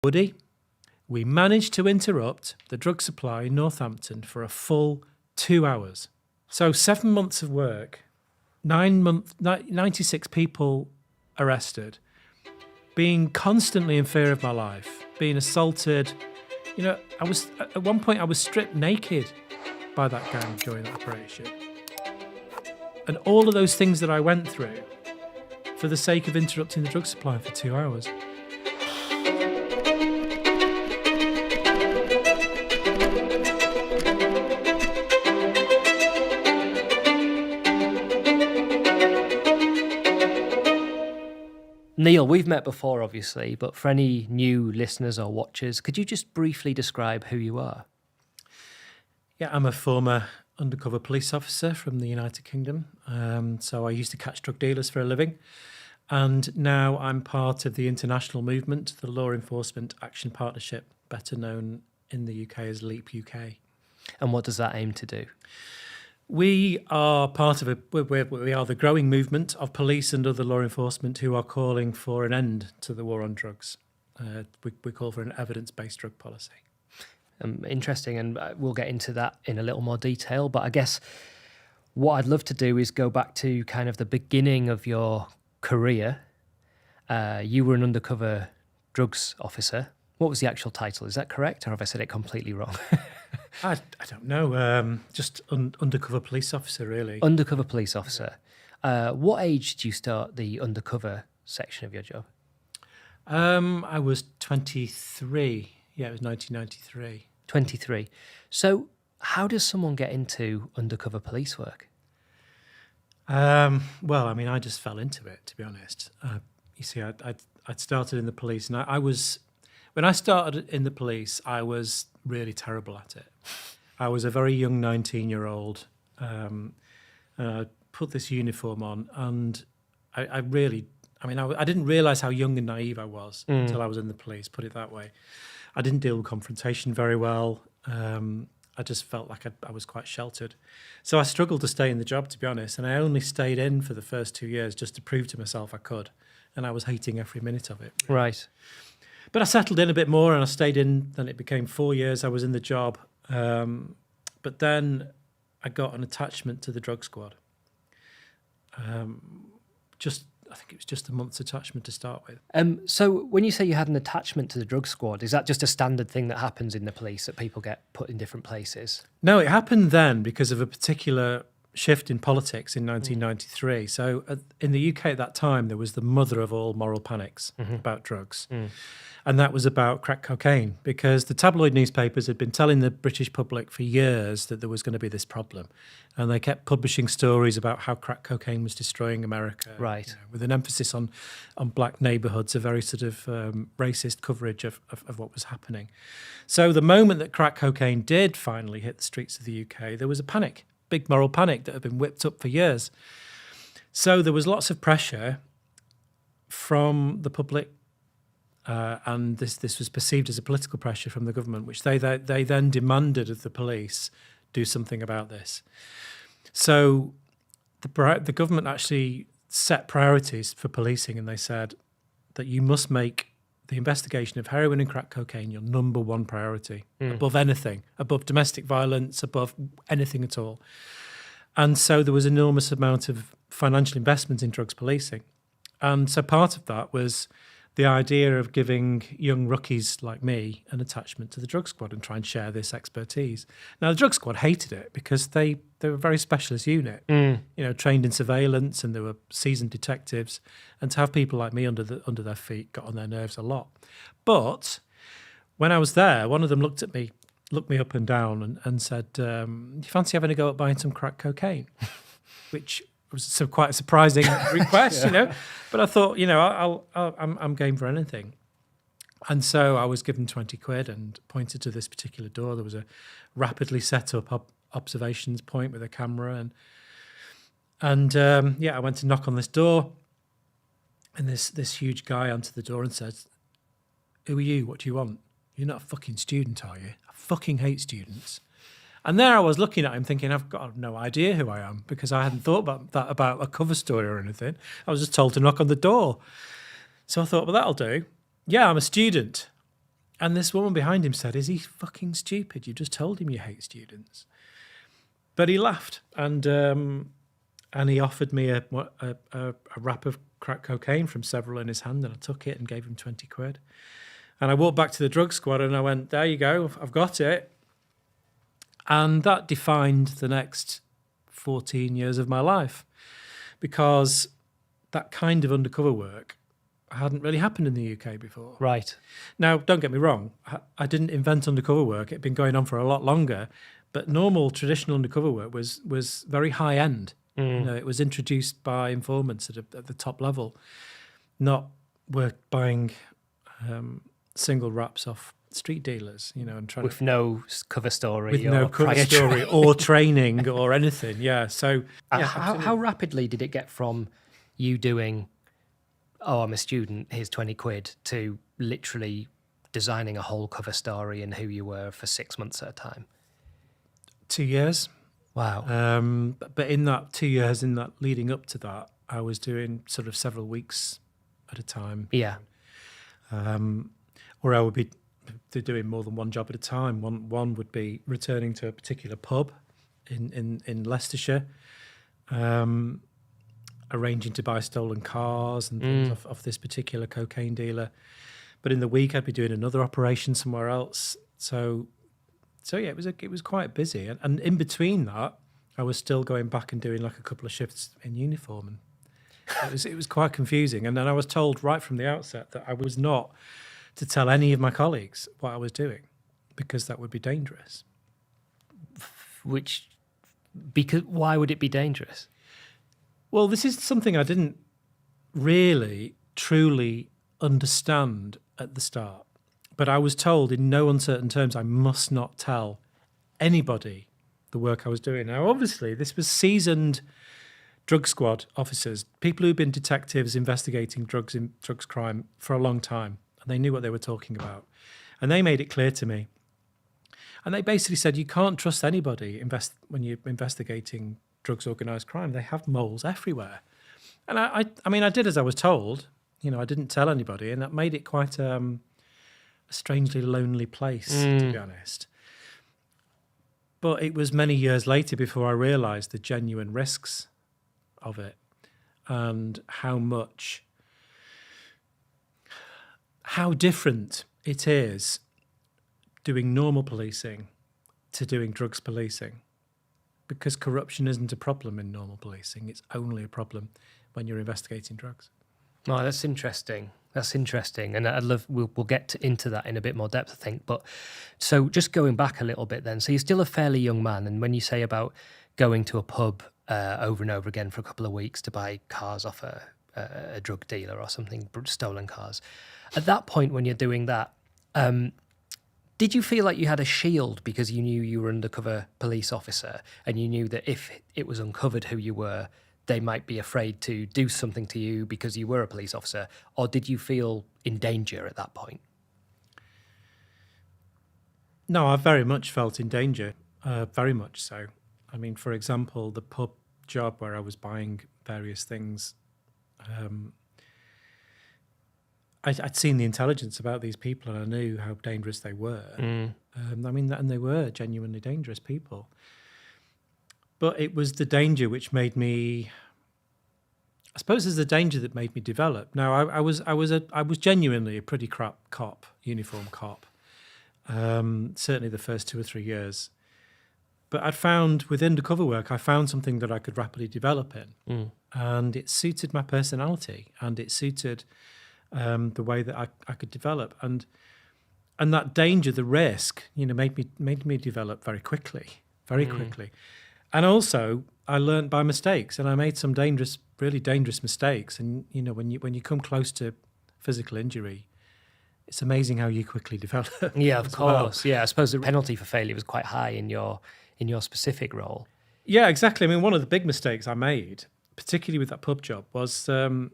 Woody, we managed to interrupt the drug supply in Northampton for a full 2 hours. So 7 months of work, 96 people arrested, being constantly in fear of my life, being assaulted. You know, at one point I was stripped naked by that gang during that operation. And all of those things that I went through for the sake of interrupting the drug supply for 2 hours. Neil, we've met before, obviously, but for any new listeners or watchers, could you just briefly describe who you are? Yeah, I'm a former undercover police officer from the United Kingdom. So I used to catch drug dealers for a living. And now I'm part of the international movement, the Law Enforcement Action Partnership, better known in the UK as LEAP UK. And what does that aim to do? We are part of we are the growing movement of police and other law enforcement who are calling for an end to the war on drugs. We call for an evidence-based drug policy. Interesting, and we'll get into that in a little more detail. But I guess what I'd love to do is go back to kind of the beginning of your career. You were an undercover drugs officer. What was the actual title? Is that correct, or have I said it completely wrong? I don't know. Just undercover police officer, really. Undercover police officer. What age did you start the undercover section of your job? I was 23. Yeah, it was 1993. 23. So how does someone get into undercover police work? Well, I mean, I just fell into it, to be honest. You see, I'd started in the police, and when I started in the police, I was really terrible at it. I was a very young 19-year-old. I put this uniform on, and I didn't realise how young and naive I was until I was in the police, put it that way. I didn't deal with confrontation very well. I just felt like I was quite sheltered. So I struggled to stay in the job, to be honest, and I only stayed in for the first 2 years just to prove to myself I could, and I was hating every minute of it. Really. Right. But I settled in a bit more, and I stayed in. Then it became 4 years I was in the job. But then I got an attachment to the drug squad. I think it was just a month's attachment to start with. So when you say you had an attachment to the drug squad, is that just a standard thing that happens in the police, that people get put in different places? No, it happened then because of a particular shift in politics in 1993. So in the UK at that time, there was the mother of all moral panics about drugs. And that was about crack cocaine, because the tabloid newspapers had been telling the British public for years that there was going to be this problem. And they kept publishing stories about how crack cocaine was destroying America. Right. You know, with an emphasis on black neighbourhoods, a very sort of racist coverage of what was happening. So the moment that crack cocaine did finally hit the streets of the UK, there was a panic. Big moral panic that had been whipped up for years. So there was lots of pressure from the public, and this was perceived as a political pressure from the government, which they then demanded of the police do something about this. So the government actually set priorities for policing, and they said that you must make the investigation of heroin and crack cocaine your number one priority, above anything, above domestic violence, above anything at all. And so there was an enormous amount of financial investment in drugs policing. And so part of that was the idea of giving young rookies like me an attachment to the drug squad and try and share this expertise. Now, the drug squad hated it because they were a very specialist unit, you know, trained in surveillance, and they were seasoned detectives. And to have people like me under their feet got on their nerves a lot. But when I was there, one of them looked me up and down and said, "Do you fancy having a go at buying some crack cocaine?" Which was quite a surprising request, you know. But I thought, you know, I'm game for anything. And so I was given 20 quid and pointed to this particular door. There was a rapidly set up observations point with a camera, and I went to knock on this door, and this huge guy answered the door and said, "Who are you? What do you want? You're not a fucking student, are you? I fucking hate students." And there I was looking at him thinking, I've got no idea who I am, because I hadn't thought about a cover story or anything. I was just told to knock on the door. So I thought, well, that'll do. Yeah, I'm a student. And this woman behind him said, "Is he fucking stupid? You just told him you hate students." But he laughed, and he offered me a wrap of crack cocaine from several in his hand, and I took it and gave him 20 quid. And I walked back to the drug squad and I went, "There you go, I've got it." And that defined the next 14 years of my life, because that kind of undercover work hadn't really happened in the UK before. Right. Now, don't get me wrong, I didn't invent undercover work. It'd been going on for a lot longer, but normal traditional undercover work was very high end. You know, it was introduced by informants at the top level, not work buying single wraps off street dealers, you know, and trying With no cover story. with or no cover prior story or training or anything. Yeah. So yeah, how rapidly did it get from you doing, "Oh, I'm a student, here's 20 quid," to literally designing a whole cover story and who you were for 6 months at a time? 2 years. Wow. But in that 2 years, in that leading up to that, I was doing sort of several weeks at a time. Yeah. Or I would be doing more than one job at a time. One would be returning to a particular pub in Leicestershire, arranging to buy stolen cars and things off this particular cocaine dealer. But in the week, I'd be doing another operation somewhere else. So yeah, it was quite busy. And in between that, I was still going back and doing like a couple of shifts in uniform, and it was quite confusing. And then I was told right from the outset that I was not to tell any of my colleagues what I was doing, because that would be dangerous. Because why would it be dangerous? Well, this is something I didn't really, truly understand at the start. But I was told in no uncertain terms I must not tell anybody the work I was doing. Now, obviously, this was seasoned drug squad officers, people who'd been detectives investigating drugs crime for a long time, and they knew what they were talking about. And they made it clear to me. And they basically said, you can't trust anybody when you're investigating drugs, organised crime. They have moles everywhere. And I mean, I did as I was told. You know, I didn't tell anybody, and that made it quite a strangely lonely place, to be honest. But it was many years later before I realised the genuine risks of it, and how different it is doing normal policing to doing drugs policing. Because corruption isn't a problem in normal policing. It's only a problem when you're investigating drugs. Oh, that's interesting. That's interesting. And we'll get into that in a bit more depth, I think. But so just going back a little bit then, so you're still a fairly young man. And when you say about going to a pub over and over again for a couple of weeks to buy cars off a drug dealer or something, stolen cars, at that point when you're doing that, did you feel like you had a shield because you knew you were an undercover police officer and you knew that if it was uncovered who you were, they might be afraid to do something to you because you were a police officer? Or did you feel in danger at that point? No, I very much felt in danger, very much so. I mean, for example, the pub job where I was buying various things, I'd seen the intelligence about these people and I knew how dangerous they were. I mean, and they were genuinely dangerous people. But it was the danger which made me, I suppose it's the danger that made me develop. Now, I was genuinely a pretty crap cop, uniform cop, certainly the first 2 or 3 years. But I'd found with undercover work, I found something that I could rapidly develop in. And it suited my personality and it suited the way that I could develop. And that danger, the risk, you know, made me develop very quickly. And also, I learned by mistakes, and I made some really dangerous mistakes. And you know, when you come close to physical injury, it's amazing how you quickly develop. Yeah, of course. Well. Yeah, I suppose the penalty for failure was quite high in your specific role. Yeah, exactly. I mean, one of the big mistakes I made, particularly with that pub job, was to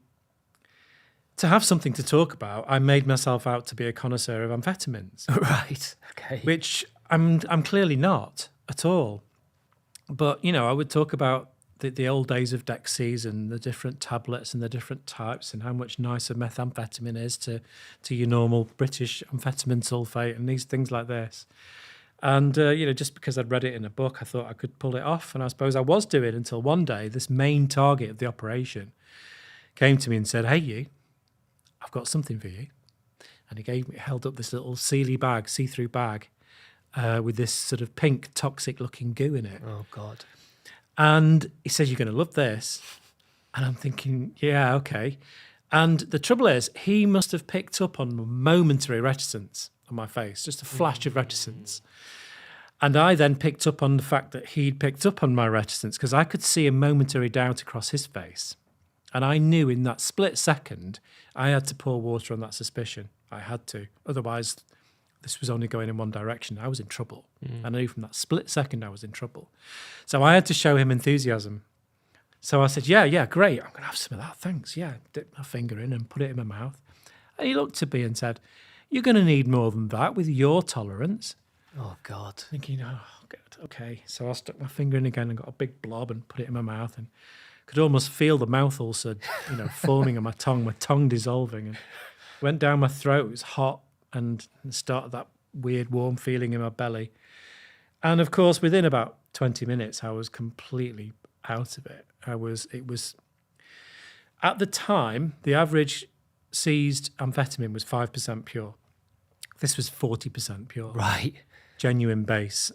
have something to talk about. I made myself out to be a connoisseur of amphetamines. Right. Okay. Which I'm clearly not at all. But, you know, I would talk about the old days of Dexys and the different tablets and the different types and how much nicer methamphetamine is to your normal British amphetamine sulfate and these things like this. And, just because I'd read it in a book, I thought I could pull it off. And I suppose I was doing until one day, this main target of the operation came to me and said, "Hey, you, I've got something for you." And he held up this little see-through bag with this sort of pink toxic looking goo in it. Oh, God. And he says, "You're going to love this." And I'm thinking, yeah, okay. And the trouble is, he must have picked up on a momentary reticence on my face, just a flash of reticence. And I then picked up on the fact that he'd picked up on my reticence because I could see a momentary doubt across his face. And I knew in that split second, I had to pour water on that suspicion. I had to. Otherwise, this was only going in one direction. I was in trouble. I knew from that split second I was in trouble. So I had to show him enthusiasm. So I said, yeah, great. I'm going to have some of that. Thanks. Yeah, dip my finger in and put it in my mouth. And he looked at me and said, "You're going to need more than that with your tolerance." Oh, God. Thinking, oh, good, okay. So I stuck my finger in again and got a big blob and put it in my mouth and could almost feel the mouth ulcer, forming on my tongue dissolving. And went down my throat. It was hot and started that weird warm feeling in my belly. And of course, within about 20 minutes, I was completely out of it. It was, at the time, the average seized amphetamine was 5% pure. This was 40% pure. Right. Genuine base.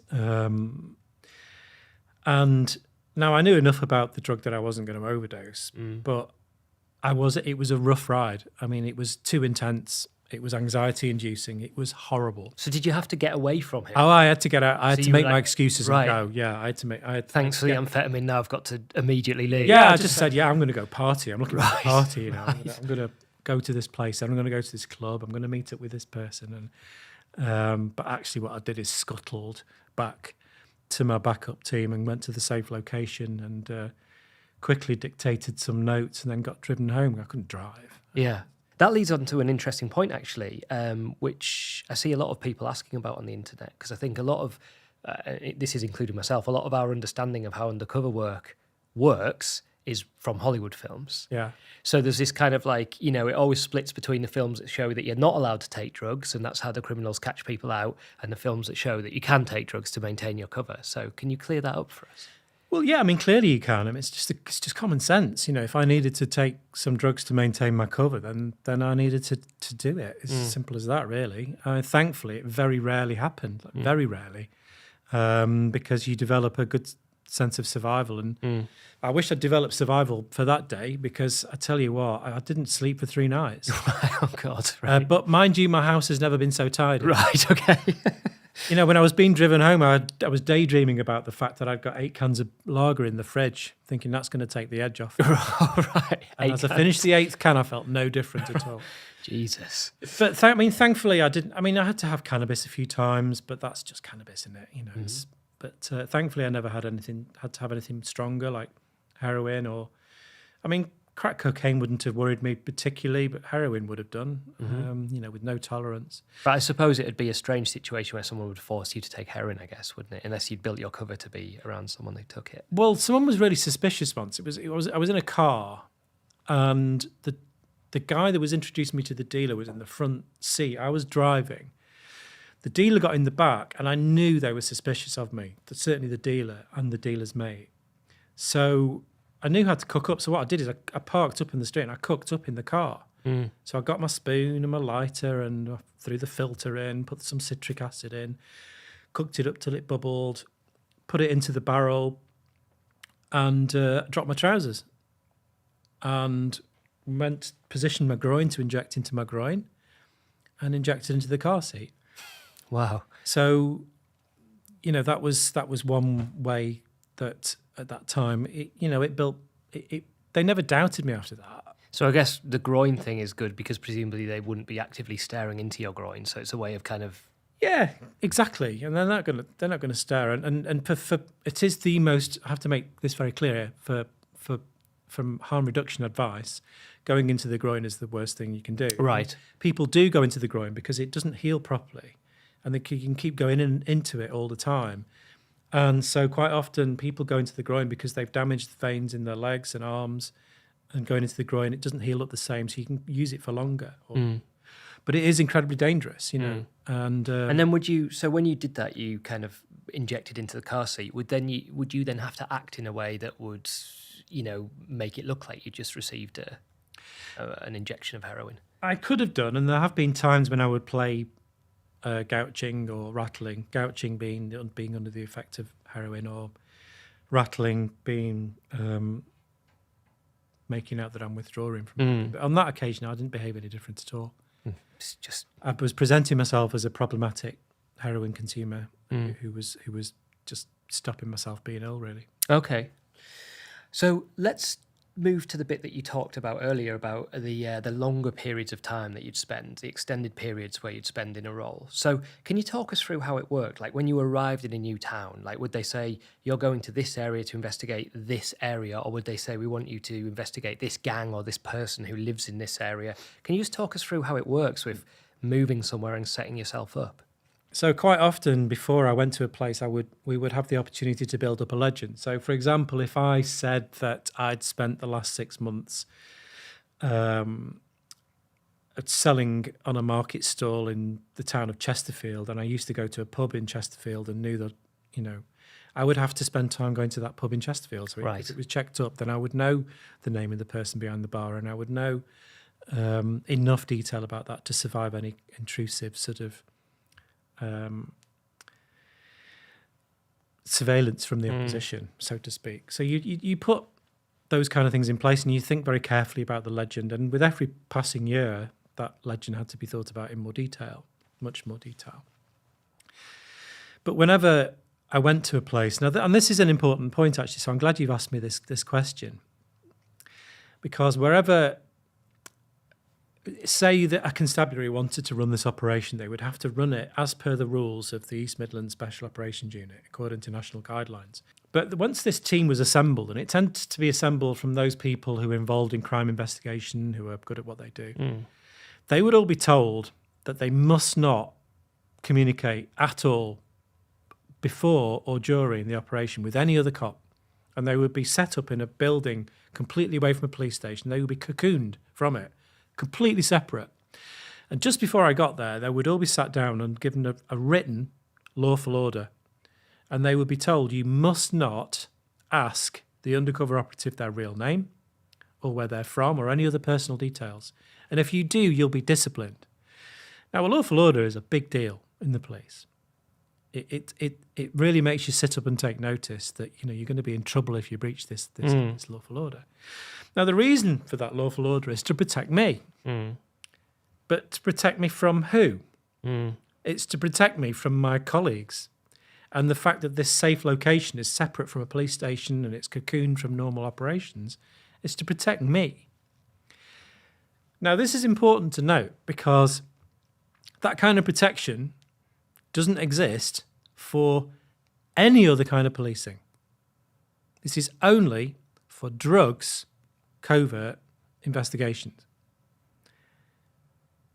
And now I knew enough about the drug that I wasn't going to overdose, but it was a rough ride. I mean, it was too intense. It was anxiety inducing. It was horrible. So did you have to get away from him? Oh, I had to get out. I had So to you make were my like, excuses right. and go. Yeah, I had to make. Thanks for the amphetamine. Now I've got to immediately leave. Yeah, I just said, I'm going to go party. I'm looking for a Right. party. I'm Right. going to go to this place. I'm going to go to this club. I'm going to meet up with this person. And but actually, what I did is scuttled back to my backup team and went to the safe location and quickly dictated some notes and then got driven home. I couldn't drive. Yeah. That leads on to an interesting point, actually, which I see a lot of people asking about on the internet, because I think a lot of, this is including myself, a lot of our understanding of how undercover work works is from Hollywood films. Yeah. So there's this kind of it always splits between the films that show that you're not allowed to take drugs, and that's how the criminals catch people out, and the films that show that you can take drugs to maintain your cover. So can you clear that up for us? Well, yeah, I mean, clearly you can. I mean, it's just common sense. If I needed to take some drugs to maintain my cover, then I needed to do it. It's as simple as that, really. Thankfully, it very rarely happened, very rarely, because you develop a good sense of survival. And I wish I'd developed survival for that day, because I tell you what, I didn't sleep for 3 nights. Oh, God. Right. But mind you, my house has never been so tidy. Right, okay. When I was being driven home, I was daydreaming about the fact that I'd got 8 cans of lager in the fridge, thinking that's going to take the edge off. Right. And as I finished the 8th can, I felt no different at all. Jesus. But thankfully, I didn't. I mean, I had to have cannabis a few times, but that's just cannabis, isn't it? But thankfully, I never had to have anything stronger like heroin or, crack cocaine wouldn't have worried me particularly, but heroin would have done, with no tolerance. But I suppose it would be a strange situation where someone would force you to take heroin, I guess, wouldn't it? Unless you'd built your cover to be around someone who took it. Well, someone was really suspicious once. I was in a car, and the guy that was introducing me to the dealer was in the front seat. I was driving. The dealer got in the back, and I knew they were suspicious of me. Certainly the dealer and the dealer's mate. So I knew how to cook up. So what I did is I parked up in the street and I cooked up in the car. So I got my spoon and my lighter and I threw the filter in, put some citric acid in, cooked it up till it bubbled, put it into the barrel and dropped my trousers and positioned my groin to inject into my groin and injected into the car seat. Wow. So, that was one way that at that time, they never doubted me after that. So I guess the groin thing is good because presumably they wouldn't be actively staring into your groin. So it's a way of kind of... Yeah, exactly. And they're not going to stare. And for it is the most, I have to make this very clear, from harm reduction advice, going into the groin is the worst thing you can do. Right. People do go into the groin because it doesn't heal properly. And you can keep going into it all the time. And so quite often people go into the groin because they've damaged the veins in their legs and arms, and going into the groin, it doesn't heal up the same, so you can use it for longer. But it is incredibly dangerous, you know. And then when you did that, you kind of injected into the car seat. Would you then have to act in a way that would, you know, make it look like you just received an injection of heroin? I could have done, and there have been times when I would play gouching or rattling. Gouching being under the effect of heroin, or rattling being making out that I'm withdrawing from it. But on that occasion, I didn't behave any different at all. It's just I was presenting myself as a problematic heroin consumer who was just stopping myself being ill, really. okay. So let's move to the bit that you talked about earlier about the longer periods of time that you'd spend, the extended periods where you'd spend in a role. So can you talk us through how it worked? Like when you arrived in a new town, like would they say you're going to this area to investigate this area, or would they say we want you to investigate this gang or this person who lives in this area? Can you just talk us through how it works with moving somewhere and setting yourself up? So quite often before I went to a place, we would have the opportunity to build up a legend. So for example, if I said that I'd spent the last 6 months selling on a market stall in the town of Chesterfield, and I used to go to a pub in Chesterfield and knew that, you know, I would have to spend time going to that pub in Chesterfield. So Right. if it was checked up, then I would know the name of the person behind the bar, and I would know enough detail about that to survive any intrusive sort of surveillance from the opposition, so to speak. So you put those kind of things in place, and you think very carefully about the legend. And with every passing year, that legend had to be thought about in more detail, much more detail. But whenever I went to a place, now, and this is an important point actually, so I'm glad you've asked me this question, because wherever, say that a constabulary wanted to run this operation, they would have to run it as per the rules of the East Midlands Special Operations Unit, according to national guidelines. But once this team was assembled, and it tended to be assembled from those people who are involved in crime investigation, who are good at what they do, they would all be told that they must not communicate at all before or during the operation with any other cop. And they would be set up in a building completely away from a police station. They would be cocooned from it, completely separate. And just before I got there, they would all be sat down and given a written lawful order. And they would be told, you must not ask the undercover operative their real name or where they're from or any other personal details. And if you do, you'll be disciplined. Now, a lawful order is a big deal in the police. It really makes you sit up and take notice that, you know, you're going to be in trouble if you breach this lawful order. Now, the reason for that lawful order is to protect me. But to protect me from who? It's to protect me from my colleagues. And the fact that this safe location is separate from a police station and it's cocooned from normal operations is to protect me. Now, this is important to note because that kind of protection doesn't exist for any other kind of policing. This is only for drugs covert investigations.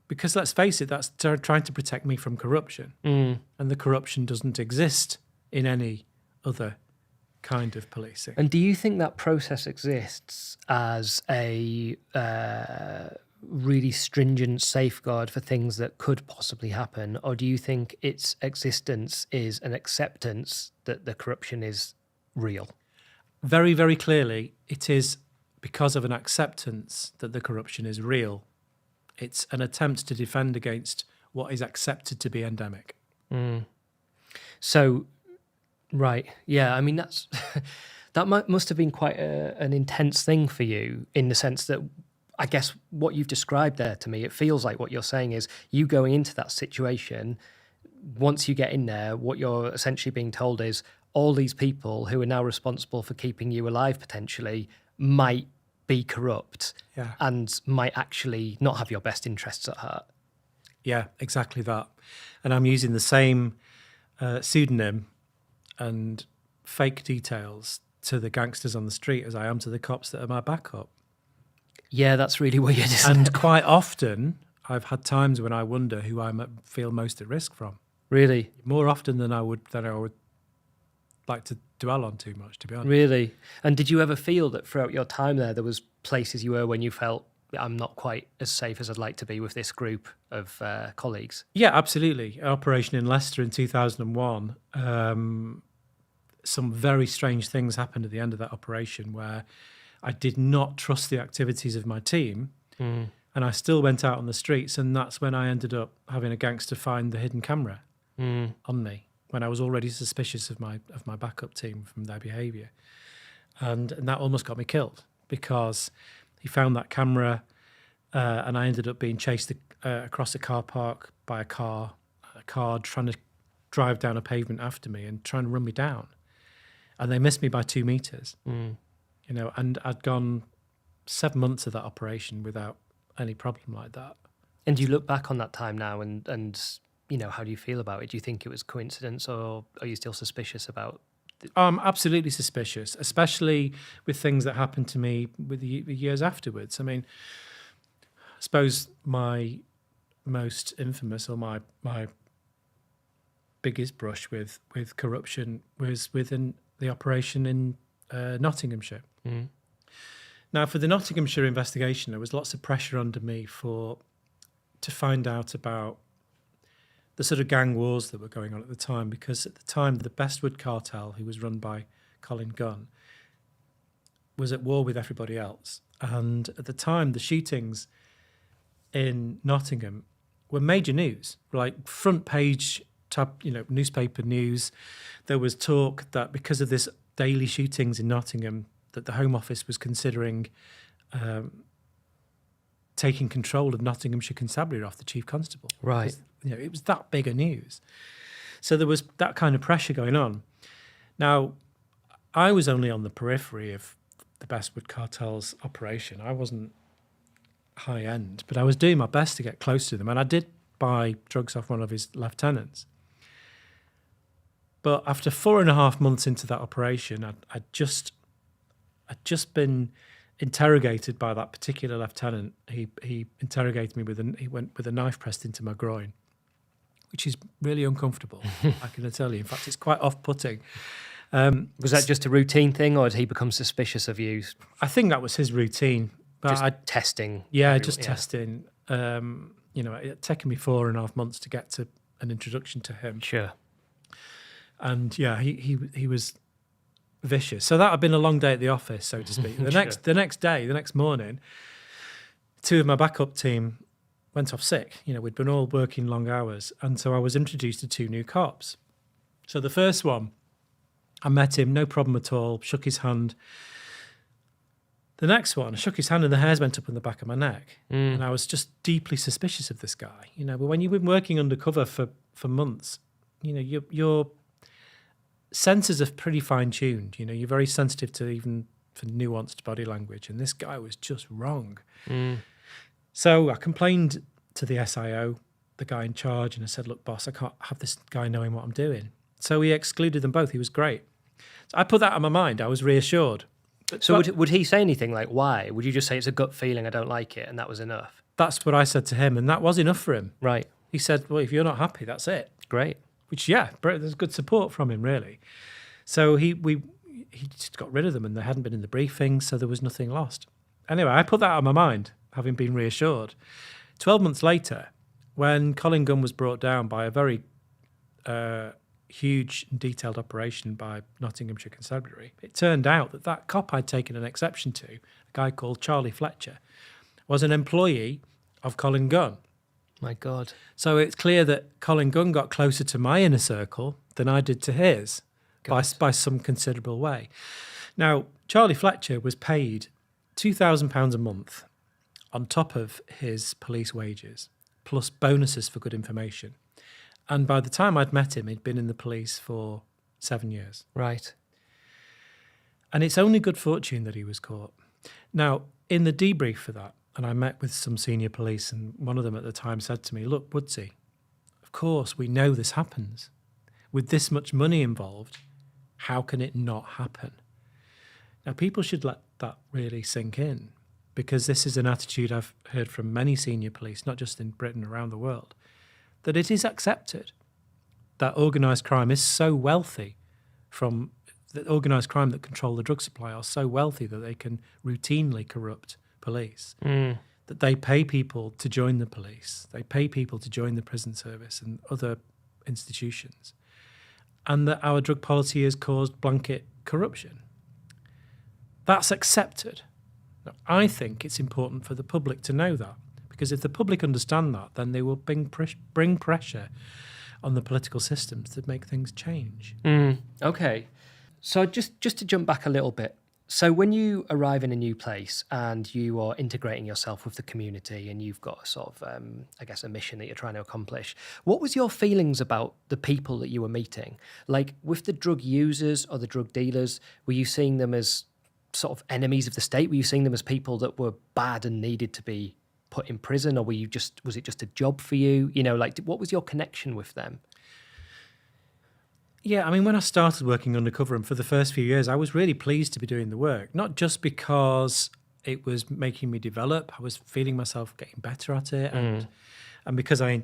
Because let's face it, that's trying to protect me from corruption. And the corruption doesn't exist in any other kind of policing. And do you think that process exists as a really stringent safeguard for things that could possibly happen? Or do you think its existence is an acceptance that the corruption is real? Very, very clearly, it is because of an acceptance that the corruption is real. It's an attempt to defend against what is accepted to be endemic. So, right, yeah, I mean, that's that must have been quite an intense thing for you, in the sense that I guess what you've described there to me, it feels like what you're saying is you going into that situation, once you get in there, what you're essentially being told is all these people who are now responsible for keeping you alive potentially might be corrupt and might actually not have your best interests at heart. Yeah, exactly that. And I'm using the same pseudonym and fake details to the gangsters on the street as I am to the cops that are my backup. Yeah, that's really weird, isn't And it? quite often, I've had times when I wonder who I feel most at risk from. Really? More often than I would like to dwell on too much, to be honest. Really? And did you ever feel that throughout your time there was places you were when you felt, I'm not quite as safe as I'd like to be with this group of colleagues? Yeah, absolutely. An operation in Leicester in 2001. Some very strange things happened at the end of that operation where I did not trust the activities of my team, and I still went out on the streets, and that's when I ended up having a gangster find the hidden camera on me, when I was already suspicious of my backup team from their behaviour. And that almost got me killed, because he found that camera, and I ended up being chased across a car park by a car trying to drive down a pavement after me and trying to run me down. And they missed me by 2 meters, and I'd gone 7 months of that operation without any problem like that. And do you look back on that time now and how do you feel about it? Do you think it was coincidence, or are you still suspicious about I'm absolutely suspicious, especially with things that happened to me with the years afterwards. I mean, I suppose my most infamous, or my biggest brush with corruption was within the operation in Nottinghamshire. Now, for the Nottinghamshire investigation, there was lots of pressure under me to find out about the sort of gang wars that were going on at the time, because at the time the Bestwood cartel, who was run by Colin Gunn, was at war with everybody else. And at the time, the shootings in Nottingham were major news, like front page newspaper news. There was talk that because of this daily shootings in Nottingham, that the Home Office was considering taking control of Nottinghamshire Constabulary off the Chief Constable. Right. It was that big a news. So there was that kind of pressure going on. Now, I was only on the periphery of the Bestwood cartel's operation. I wasn't high end, but I was doing my best to get close to them, and I did buy drugs off one of his lieutenants. But after 4.5 months into that operation, I'd just been interrogated by that particular lieutenant. He interrogated me he went with a knife pressed into my groin, which is really uncomfortable. I can tell you. In fact, it's quite off-putting. Was that just a routine thing, or had he become suspicious of you? I think that was his routine. But just testing. Yeah, testing. It had taken me 4.5 months to get to an introduction to him. Sure. And yeah, he was vicious. So that had been a long day at the office, so to speak. The next morning, 2 of my backup team went off sick. We'd been all working long hours, and so I was introduced to 2 new cops. So the first one, I met him, no problem at all, shook his hand. The next one, I shook his hand and the hairs went up on the back of my neck. And I was just deeply suspicious of this guy. But when you've been working undercover for months, your senses are pretty fine-tuned. You're very sensitive to even for nuanced body language. And this guy was just wrong. So I complained to the SIO, the guy in charge, and I said, look, boss, I can't have this guy knowing what I'm doing. So he excluded them both. He was great. So I put that on my mind. I was reassured. So would he say anything like, why? Would you just say it's a gut feeling, I don't like it, and that was enough? That's what I said to him, and that was enough for him. Right. He said, well, if you're not happy, that's it. Great. Which, yeah, there's good support from him, really. So he just got rid of them, and they hadn't been in the briefing, so there was nothing lost. Anyway, I put that on my mind, having been reassured. 12 months later, when Colin Gunn was brought down by a very huge and detailed operation by Nottinghamshire Constabulary, it turned out that cop I'd taken an exception to, a guy called Charlie Fletcher, was an employee of Colin Gunn. My God. So it's clear that Colin Gunn got closer to my inner circle than I did to his by some considerable way. Now, Charlie Fletcher was paid £2,000 a month on top of his police wages, plus bonuses for good information. And by the time I'd met him, he'd been in the police for 7 years. Right. And it's only good fortune that he was caught. Now, in the debrief for that, and I met with some senior police, and one of them at the time said to me, look, Woodsy, of course, we know this happens. With this much money involved, how can it not happen? Now, people should let that really sink in, because this is an attitude I've heard from many senior police, not just in Britain, around the world, that it is accepted that organised crime is so wealthy from the organised crime that control the drug supply are so wealthy that they can routinely corrupt police, that they pay people to join the police, they pay people to join the prison service and other institutions, and that our drug policy has caused blanket corruption. That's accepted. Now, I think it's important for the public to know that, because if the public understand that, then they will bring pressure on the political systems to make things change. Okay. So just to jump back a little bit. So when you arrive in a new place and you are integrating yourself with the community and you've got a sort of, I guess, a mission that you're trying to accomplish, what was your feelings about the people that you were meeting? Like with the drug users or the drug dealers, were you seeing them as sort of enemies of the state? Were you seeing them as people that were bad and needed to be put in prison, or was it just a job for you? You know, like what was your connection with them? Yeah, I mean, when I started working undercover, and for the first few years, I was really pleased to be doing the work, not just because it was making me develop. I was feeling myself getting better at it, and because I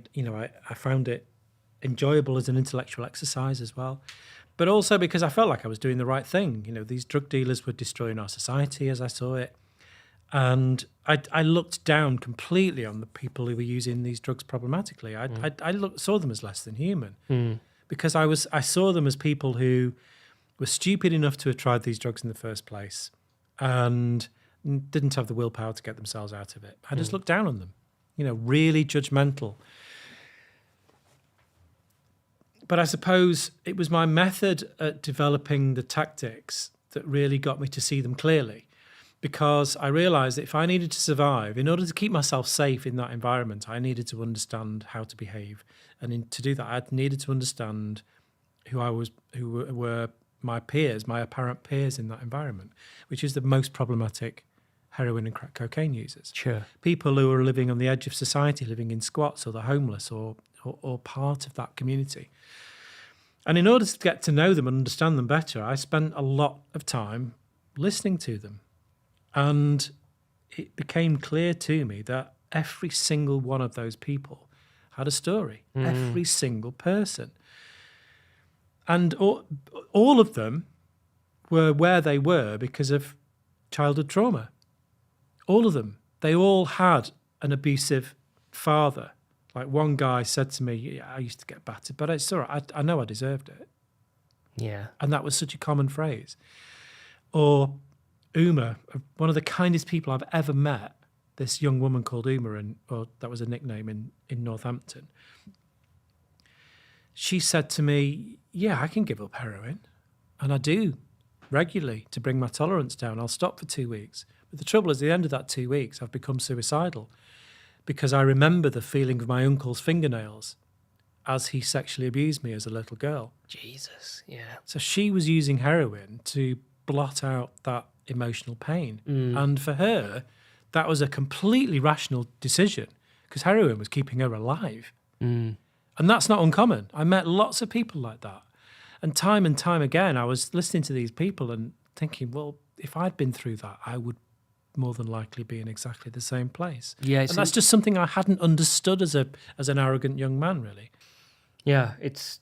found it enjoyable as an intellectual exercise as well, but also because I felt like I was doing the right thing. You know, these drug dealers were destroying our society as I saw it, and I looked down completely on the people who were using these drugs problematically. I saw them as less than human. Because I saw them as people who were stupid enough to have tried these drugs in the first place and didn't have the willpower to get themselves out of it. I just looked down on them, you know, really judgmental. But I suppose it was my method at developing the tactics that really got me to see them clearly, because I realised that if I needed to survive, in order to keep myself safe in that environment, I needed to understand how to behave. And to do that, I needed to understand who were my peers, my apparent peers in that environment, which is the most problematic heroin and crack cocaine users. Sure. People who are living on the edge of society, living in squats, or the homeless, or part of that community. And in order to get to know them and understand them better, I spent a lot of time listening to them. And it became clear to me that every single one of those people had a story, every single person. And all of them were where they were because of childhood trauma. All of them. They all had an abusive father. Like one guy said to me, yeah, I used to get battered, but it's all right. I know I deserved it. Yeah. And that was such a common phrase. Or Uma, one of the kindest people I've ever met, this young woman called Uma, or that was a nickname in Northampton. She said to me, yeah, I can give up heroin. And I do regularly to bring my tolerance down. I'll stop for 2 weeks. But the trouble is, at the end of that 2 weeks, I've become suicidal because I remember the feeling of my uncle's fingernails as he sexually abused me as a little girl. Jesus, yeah. So she was using heroin to blot out that emotional pain. And for her, that was a completely rational decision because heroin was keeping her alive. And that's not uncommon. I met lots of people like that. And time again, I was listening to these people and thinking, well, if I'd been through that, I would more than likely be in exactly the same place. Yeah, and that's just something I hadn't understood as an arrogant young man, really. Yeah, it's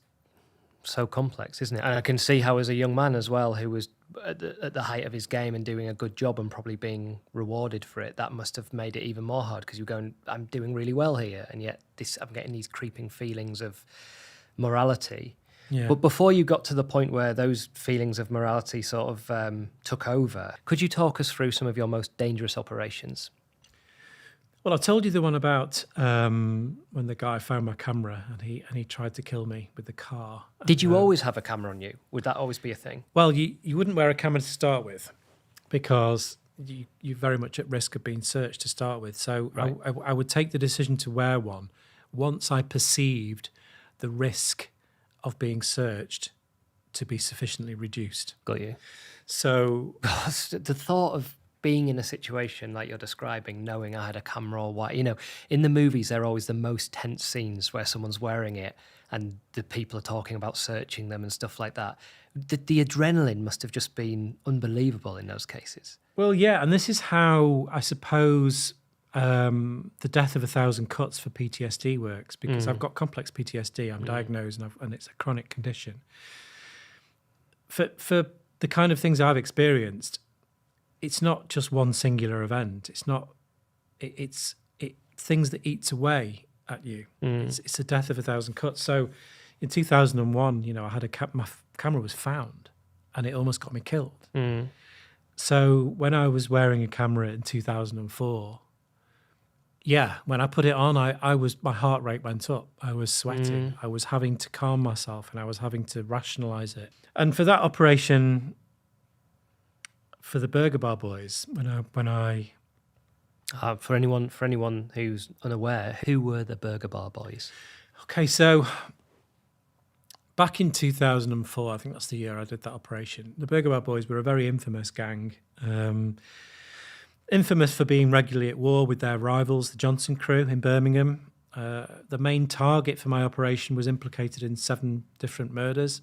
so complex, isn't it? And I can see how as a young man as well, who was at the height of his game and doing a good job and probably being rewarded for it, that must have made it even more hard because you're going, I'm doing really well here, and yet I'm getting these creeping feelings of morality. Yeah. But before you got to the point where those feelings of morality sort of took over, could you talk us through some of your most dangerous operations? Well, I told you the one about when the guy found my camera and he tried to kill me with the car. Did you always have a camera on you? Would that always be a thing? Well, you wouldn't wear a camera to start with because you're very much at risk of being searched to start with. So right. I would take the decision to wear one once I perceived the risk of being searched to be sufficiently reduced. Got you. So the thought of being in a situation like you're describing, knowing I had a camera or what, in the movies, they're always the most tense scenes where someone's wearing it and the people are talking about searching them and stuff like that. The adrenaline must have just been unbelievable in those cases. Well, yeah. And this is how I suppose the death of 1,000 cuts for PTSD works, because I've got complex PTSD. I'm diagnosed and it's a chronic condition. For the kind of things I've experienced, it's not just one singular event. It's not. It's things that eats away at you. It's a death of a thousand cuts. So, in 2001, I had my camera was found, and it almost got me killed. So when I was wearing a camera in 2004, when I put it on, my heart rate went up. I was sweating. I was having to calm myself, and I was having to rationalize it. And for that operation, for the Burger Bar Boys, for anyone who's unaware, who were the Burger Bar Boys? Okay, so back in 2004, I think that's the year I did that operation, the Burger Bar Boys were a very infamous gang, infamous for being regularly at war with their rivals, the Johnson crew in Birmingham. The main target for my operation was implicated in 7 different murders.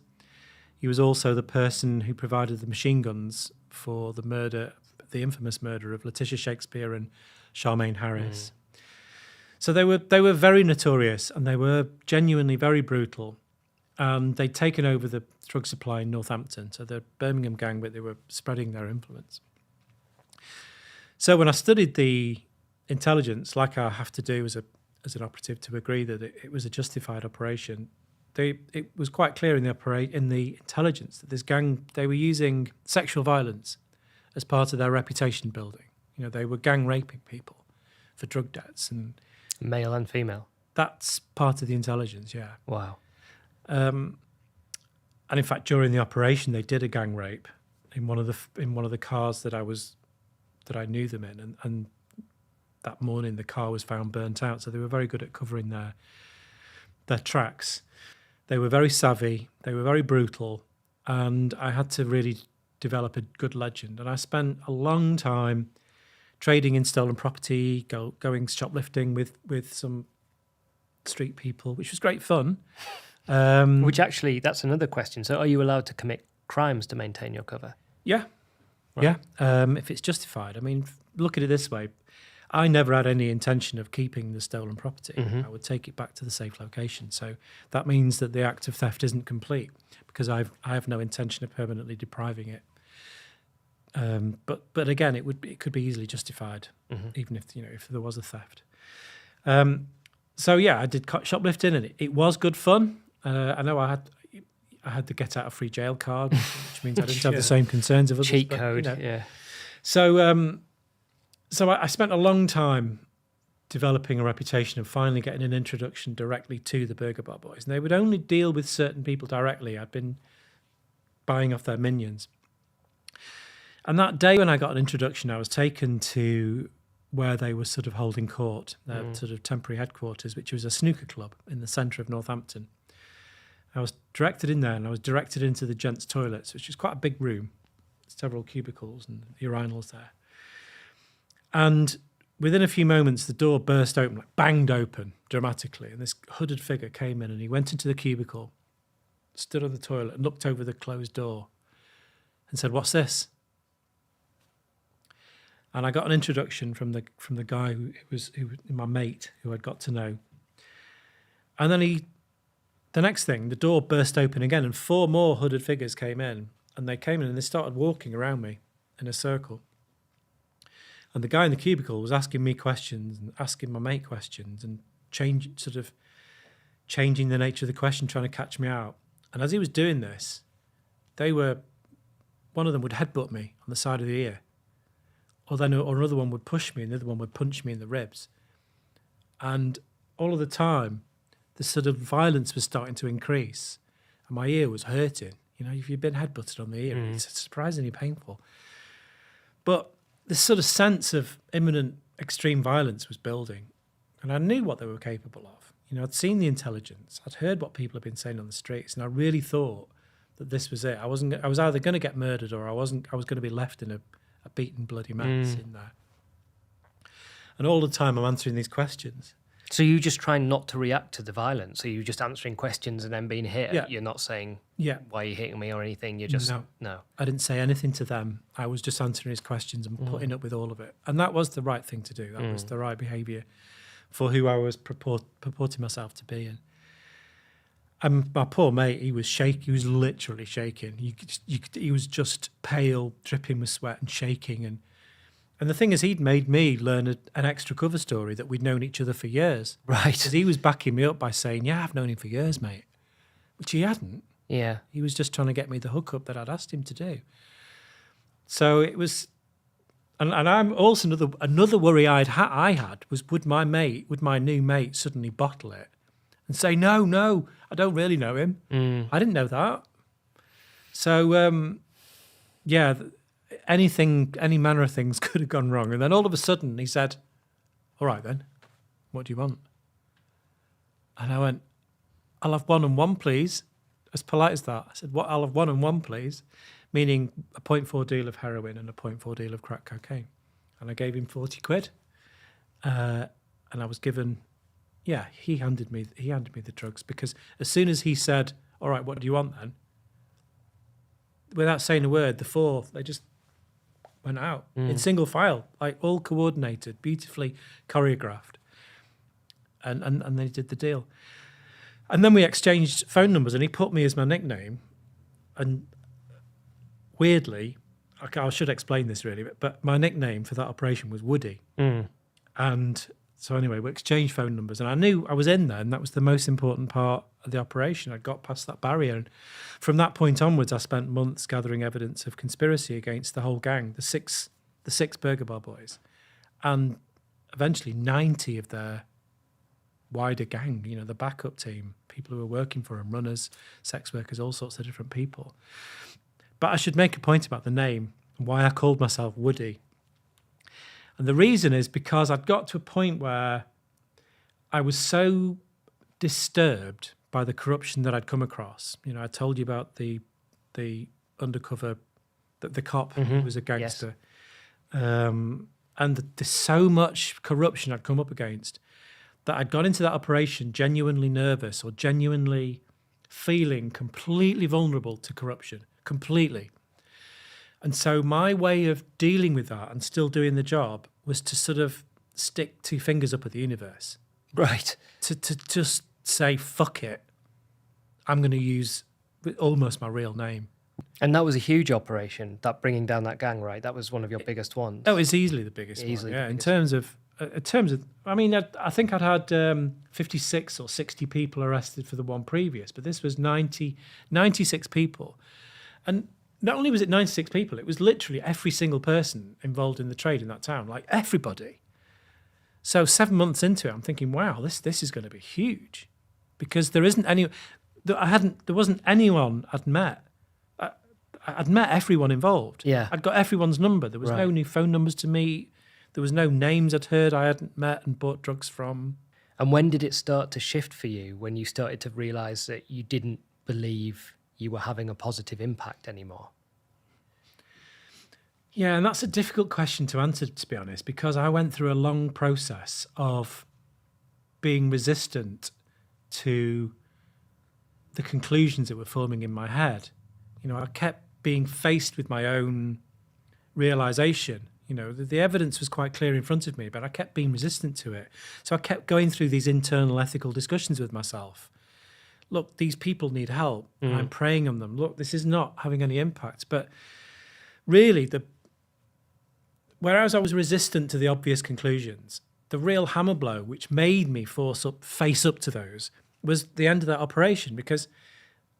He was also the person who provided the machine guns for the infamous murder of Letitia Shakespeare and Charmaine Harris. So they were very notorious, and they were genuinely very brutal. And they'd taken over the drug supply in Northampton, so the Birmingham gang, but they were spreading their influence. So when I studied the intelligence, like I have to do as an operative to agree that it was a justified operation, it was quite clear in the intelligence that this gang, they were using sexual violence as part of their reputation building. They were gang raping people for drug debts, and male and female. That's part of the intelligence, yeah. Wow. And in fact, during the operation, they did a gang rape in one of the cars that I knew them in, and that morning the car was found burnt out. So they were very good at covering their tracks. They were very savvy. They were very brutal, and I had to really develop a good legend. And I spent a long time trading in stolen property, going shoplifting with some street people, which was great fun. Which actually, that's another question. So are you allowed to commit crimes to maintain your cover? Yeah. Right. Yeah. If it's justified. I mean, look at it this way. I never had any intention of keeping the stolen property. I would take it back to the safe location. So that means that the act of theft isn't complete, because I have no intention of permanently depriving it. But again, it could be easily justified, even if there was a theft. So yeah, I did shoplifting, and it was good fun. I know I had the get out of free jail card, which means I didn't have the same concerns of others. Cheat code, yeah. So I spent a long time developing a reputation of finally getting an introduction directly to the Burger Bar Boys, and they would only deal with certain people directly. I'd been buying off their minions. And that day when I got an introduction, I was taken to where they were sort of holding court, their sort of temporary headquarters, which was a snooker club in the centre of Northampton. I was directed in there, and I was directed into the gents' toilets, which is quite a big room, several cubicles and urinals there. And within a few moments, the door burst open, like banged open dramatically, and this hooded figure came in, and he went into the cubicle, stood on the toilet, and looked over the closed door and said, "What's this?" And I got an introduction from the guy who was my mate, who I'd got to know. And then the next thing, the door burst open again, and 4 more hooded figures came in, and they came in and they started walking around me in a circle. And the guy in the cubicle was asking me questions and asking my mate questions and changing the nature of the question, trying to catch me out. And as he was doing this, one of them would headbutt me on the side of the ear. Or another one would push me, and the other one would punch me in the ribs. And all of the time, the sort of violence was starting to increase, and my ear was hurting. If you've been headbutted on the ear, it's surprisingly painful. But this sort of sense of imminent extreme violence was building, and I knew what they were capable of. I'd seen the intelligence, I'd heard what people had been saying on the streets, and I really thought that this was it. I was either going to get murdered, or I was going to be left in a beaten bloody mess in there. And all the time I'm answering these questions. So you just trying not to react to the violence? Are you just answering questions and then being hit? Yeah. You're not saying, "Why are you hitting me?" or anything? You're just, no. I didn't say anything to them. I was just answering his questions and putting up with all of it. And that was the right thing to do. That was the right behaviour for who I was purporting myself to be. And my poor mate, he was shaking. He was literally shaking. He was just pale, dripping with sweat and shaking. And the thing is, he'd made me learn an extra cover story that we'd known each other for years. Right. Because he was backing me up by saying, yeah, I've known him for years, mate. Which he hadn't. Yeah. He was just trying to get me the hookup that I'd asked him to do. So it was, and I'm also another worry I had was would my new mate suddenly bottle it and say, no, I don't really know him. I didn't know that. So, yeah, any manner of things could have gone wrong. And then all of a sudden he said, all right then, what do you want? And I went, I'll have 1 and 1, please. As polite as that. I said, what? I'll have 1 and 1, please. Meaning a 0.4 deal of heroin and a 0.4 deal of crack cocaine. And I gave him 40 quid. And I was given, he handed me the drugs, because as soon as he said, all right, what do you want then? Without saying a word, the 4, they just went out in single file, like all coordinated, beautifully choreographed. And they did the deal. And then we exchanged phone numbers, and he put me as my nickname. And weirdly, I should explain this really, but my nickname for that operation was Woody. And so anyway, we exchanged phone numbers, and I knew I was in there, and that was the most important part of the operation. I got past that barrier. And from that point onwards, I spent months gathering evidence of conspiracy against the whole gang, the six Burger Bar boys, and eventually 90 of their wider gang, the backup team, people who were working for them, runners, sex workers, all sorts of different people. But I should make a point about the name and why I called myself Woody. And the reason is because I'd got to a point where I was so disturbed by the corruption that I'd come across. I told you about the undercover, the cop who was a gangster. Yes. And there's so much corruption I'd come up against that I'd gone into that operation genuinely nervous, or genuinely feeling completely vulnerable to corruption, completely. And so my way of dealing with that and still doing the job was to sort of stick 2 fingers up at the universe. Right. To just say, fuck it. I'm going to use almost my real name. And that was a huge operation, that bringing down that gang, right? That was one of your biggest ones. Oh, it's easily the biggest one. Yeah, in terms of, I mean, I think I'd had 56 or 60 people arrested for the one previous, but this was 96 people. And not only was it 96 people, it was literally every single person involved in the trade in that town, like everybody. So 7 months into it, I'm thinking, wow, this is going to be huge, because there wasn't anyone I'd met. I'd met everyone involved. Yeah. I'd got everyone's number. There was no new phone numbers to meet. There was no names I'd heard I hadn't met and bought drugs from. And when did it start to shift for you, when you started to realise that you didn't believe you were having a positive impact anymore? Yeah, and that's a difficult question to answer, to be honest, because I went through a long process of being resistant to the conclusions that were forming in my head. I kept being faced with my own realization. The evidence was quite clear in front of me, but I kept being resistant to it. So I kept going through these internal ethical discussions with myself. Look, these people need help. I'm preying on them. Look, this is not having any impact. But really, whereas I was resistant to the obvious conclusions, the real hammer blow, which made me face up to those, was the end of that operation, because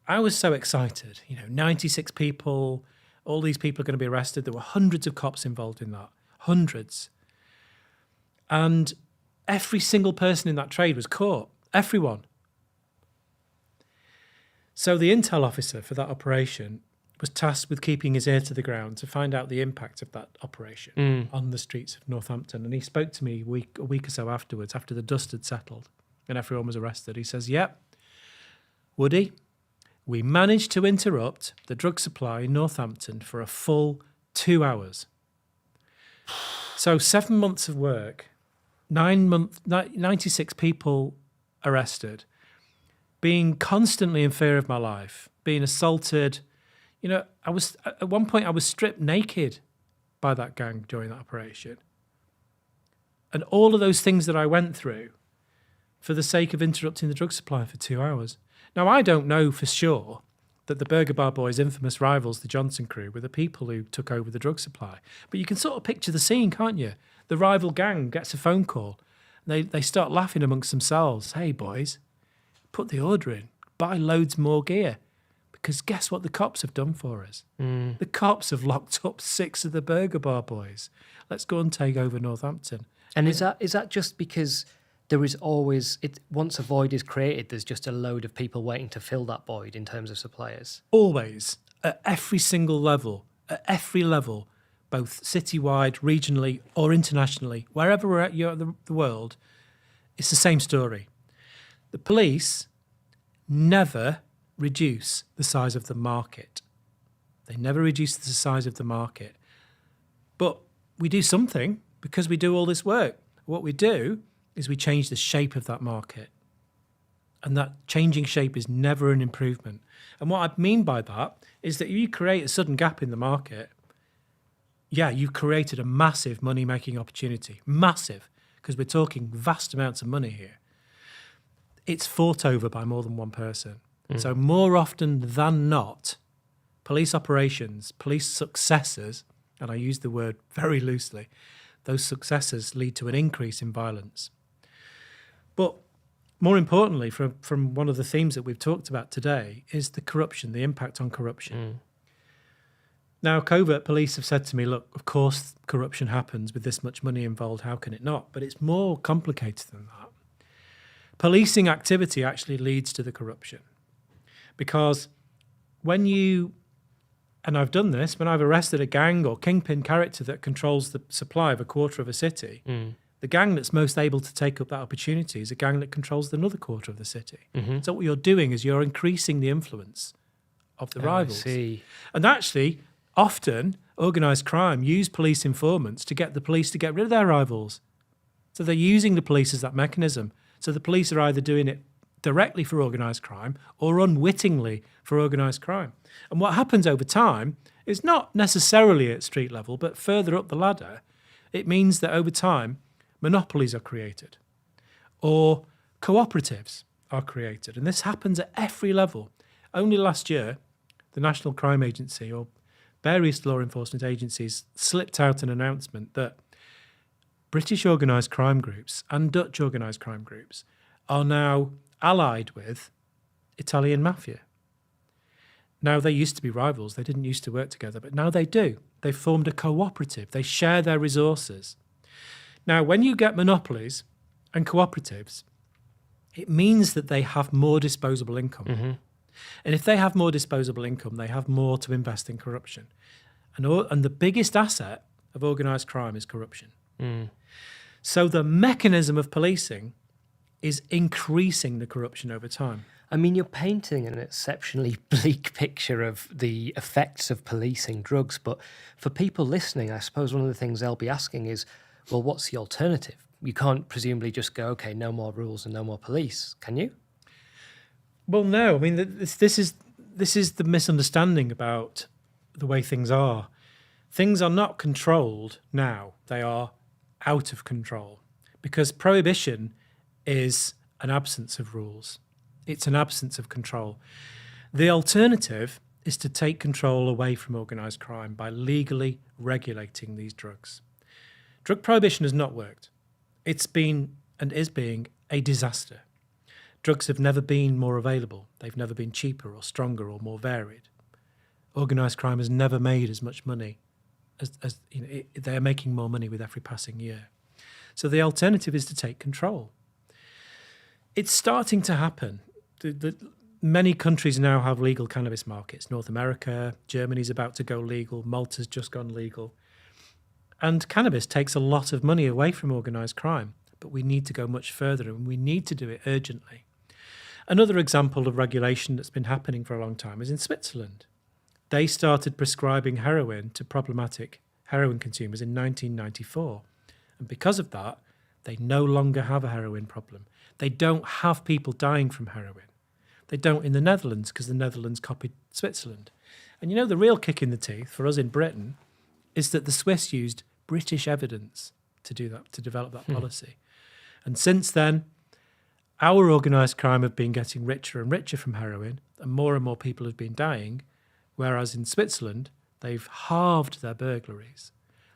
I was so excited. 96 people, all these people are going to be arrested. There were hundreds of cops involved in that, hundreds. And every single person in that trade was caught, everyone. So the intel officer for that operation was tasked with keeping his ear to the ground to find out the impact of that operation on the streets of Northampton. And he spoke to me a week or so afterwards, after the dust had settled and everyone was arrested. He says, yep, Woody, we managed to interrupt the drug supply in Northampton for a full 2 hours. So 7 months of work, 96 people arrested, being constantly in fear of my life, being assaulted. At one point I was stripped naked by that gang during that operation. And all of those things that I went through for the sake of interrupting the drug supply for 2 hours. Now, I don't know for sure that the Burger Bar Boys' infamous rivals, the Johnson crew, were the people who took over the drug supply. But you can sort of picture the scene, can't you? The rival gang gets a phone call. They start laughing amongst themselves. Hey, boys, put the order in. Buy loads more gear. Because guess what the cops have done for us? The cops have locked up 6 of the Burger Bar Boys. Let's go and take over Northampton. And is that just because there is always, once a void is created, there's just a load of people waiting to fill that void in terms of suppliers? Always, at every single level, both citywide, regionally, or internationally, wherever we're at the world, it's the same story. The police never reduce the size of the market. They never reduce the size of the market. But we do something because we do all this work. What we do is we change the shape of that market. And that changing shape is never an improvement. And what I mean by that is that if you create a sudden gap in the market, yeah, you've created a massive money-making opportunity. Massive, because we're talking vast amounts of money here. It's fought over by more than one person. So more often than not, police operations, police successes, and I use the word very loosely, those successes lead to an increase in violence. But more importantly, from one of the themes that we've talked about today, is the corruption, the impact on corruption. Now, covert police have said to me, look, of course corruption happens with this much money involved, how can it not? But it's more complicated than that. Policing activity actually leads to the corruption. Because when you, and I've done this, when I've arrested a gang or kingpin character that controls the supply of a quarter of a city, the gang that's most able to take up that opportunity is a gang that controls another quarter of the city. So what you're doing is you're increasing the influence of the rivals. I see. And actually, often, organised crime use police informants to get the police to get rid of their rivals. So they're using the police as that mechanism. So the police are either doing it directly for organised crime or unwittingly for organised crime. And what happens over time is not necessarily at street level, but further up the ladder, it means that over time, monopolies are created or cooperatives are created. And this happens at every level. Only last year, the National Crime Agency or various law enforcement agencies slipped out an announcement that British organised crime groups and Dutch organised crime groups are now allied with Italian mafia. Now, they used to be rivals. They didn't used to work together, but now they do. They've formed a cooperative. They share their resources. Now, when you get monopolies and cooperatives, it means that they have more disposable income. And if they have more disposable income, they have more to invest in corruption. And the biggest asset of organised crime is corruption. So the mechanism of policing is increasing the corruption over time. I mean, you're painting an exceptionally bleak picture of the effects of policing drugs, but for people listening, I suppose one of the things they'll be asking is, well, what's the alternative? You can't presumably just go, okay, no more rules and no more police, can you? Well, no. I mean, this is the misunderstanding about the way things are. Things are not controlled now. They are out of control because prohibition is an absence of rules. It's an absence of control. The alternative is to take control away from organised crime by legally regulating these drugs. Drug prohibition has not worked. It's been and is being a disaster. Drugs have never been more available. They've never been cheaper or stronger or more varied. Organised crime has never made as much money as they're making more money with every passing year. So the alternative is to take control. It's starting to happen. Many countries now have legal cannabis markets. North America, Germany's about to go legal, Malta's just gone legal. And cannabis takes a lot of money away from organised crime, but we need to go much further and we need to do it urgently. Another example of regulation that's been happening for a long time is in Switzerland. They started prescribing heroin to problematic heroin consumers in 1994. And because of that, they no longer have a heroin problem. They don't have people dying from heroin. They don't in the Netherlands because the Netherlands copied Switzerland. And the real kick in the teeth for us in Britain is that the Swiss used British evidence to do that, to develop that policy. And since then, our organised crime have been getting richer and richer from heroin, and more people have been dying, whereas in Switzerland, they've halved their burglaries.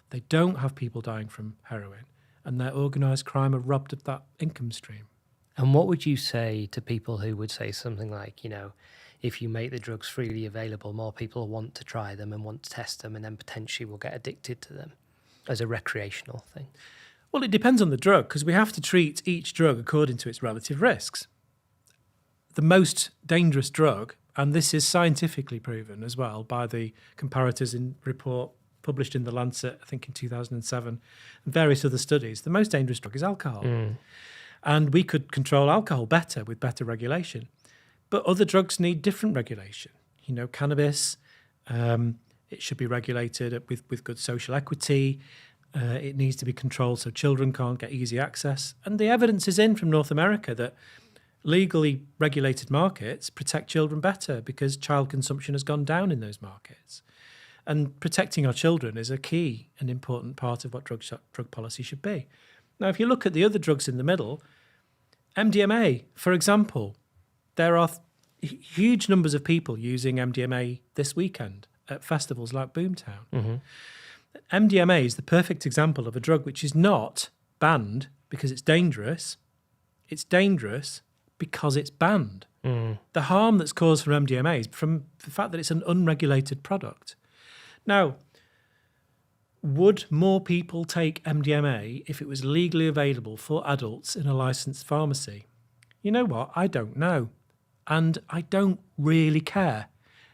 They don't have people dying from heroin, and their organised crime are robbed of that income stream. And what would you say to people who would say something like, if you make the drugs freely available, more people want to try them and want to test them, and then potentially will get addicted to them as a recreational thing? Well, it depends on the drug, because we have to treat each drug according to its relative risks. The most dangerous drug, and this is scientifically proven as well by the comparators in report published in The Lancet, I think in 2007, and various other studies, the most dangerous drug is alcohol. And we could control alcohol better with better regulation. But other drugs need different regulation. Cannabis, it should be regulated with good social equity. It needs to be controlled so children can't get easy access. And the evidence is in from North America that legally regulated markets protect children better because child consumption has gone down in those markets. And protecting our children is a key and important part of what drug policy should be. Now, if you look at the other drugs in the middle, MDMA, for example, there are huge numbers of people using MDMA this weekend at festivals like Boomtown. Mm-hmm. MDMA is the perfect example of a drug which is not banned because it's dangerous. It's dangerous because it's banned. The harm that's caused from MDMA is from the fact that it's an unregulated product. Now, would more people take MDMA if it was legally available for adults in a licensed pharmacy? You know what? I don't know. And I don't really care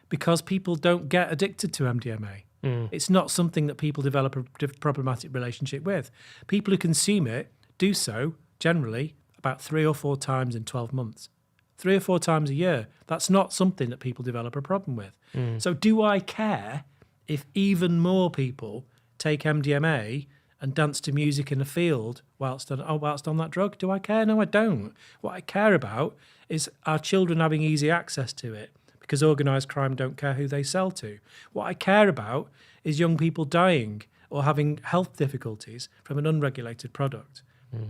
because people don't get addicted to MDMA. It's not something that people develop a problematic relationship with. People who consume it do so, generally, about 3 or 4 times in 12 months. 3 or 4 times a year. That's not something that people develop a problem with. So do I care if even more people take MDMA and dance to music in a field whilst on that drug? Do I care? No, I don't. What I care about is our children having easy access to it because organised crime don't care who they sell to. What I care about is young people dying or having health difficulties from an unregulated product.